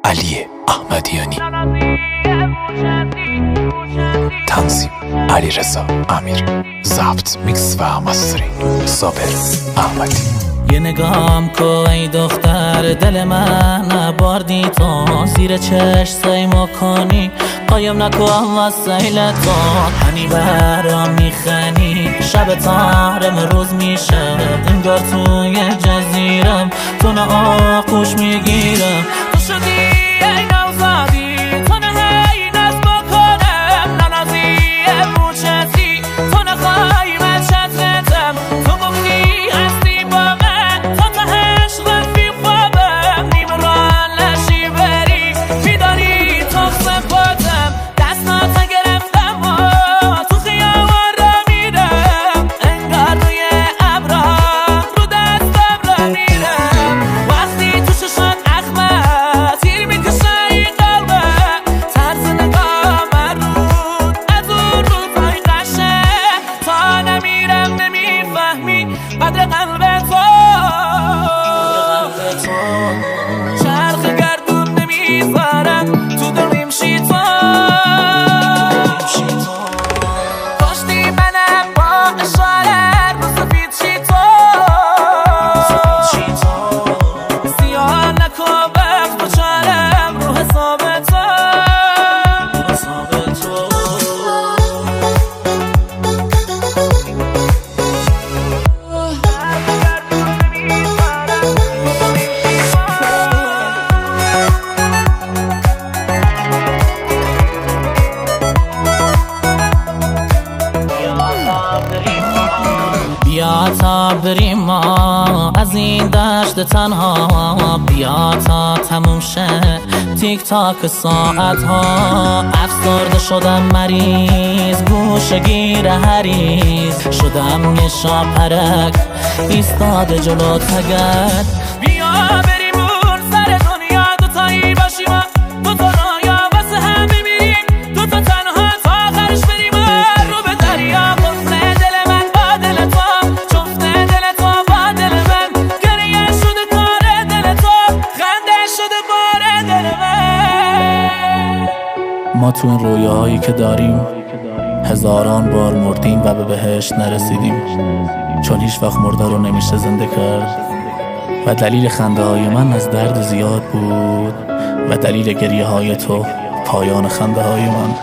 علی احمدیانی، تنظیم علیرضا امیر، ضبط میکس و مسترینگ صابر احمدی. یه نگام کو ای دختر دل من باردی تو، زیر چشم مکنی قایم نکن وسیله تو، هنی برام میخنی شب تارم روز میشه، انگار توی جزیرم تو نه آغوش میگیرم، تو شدی ای نوزادی تو نه هی نصب کنم، ننازی موچتی تو نخوای من چترتم، تو گفتی هستی با من تا تهش رفی خوابم، نیم ران نشی بری میداری تو سپاتم، دستات گرفتم و تو خیابان را میرم، انگار روی ابرام رو دستم را میرم، وقتی تو ششات اخمه تیر میکشه این قلبه، طرز نگاه من رود از اون روزهای قشه، تا نمیرم نمیفهمی قدر قلب تو، چرخ گردون نمیذارم تو دل میمشی تو، کشتی منم با اشاره رو سفید چی تو، سیاه نکن وقت بچارم رو حساب تو. بیا تا بریم ما از این دشت تنها، بیا تا تموم شه تیک تاک ساعت ها، افسرده شدم مریض گوشگیر هریز، شدم یه شاپرک ایستاده جلو تگت، بیا بریم اون سر دنیا دوتایی باشیم، دوتا رایا واسه هم میمیریم، دوتا تنها تا آخرش بریم رو به دریا، قفل دل من با دل تو، جفت دل تو با دل من، گریه شده کار دل تو، خنده شده بار دل من. ما تو این رویاهایی که داریم هزاران بار مردیم و به بهشت نرسیدیم، چون هیچ وقت مرده رو نمیشه زنده کرد، و دلیل خنده های من از درد زیاد بود و دلیل گریه های تو پایان خنده های من.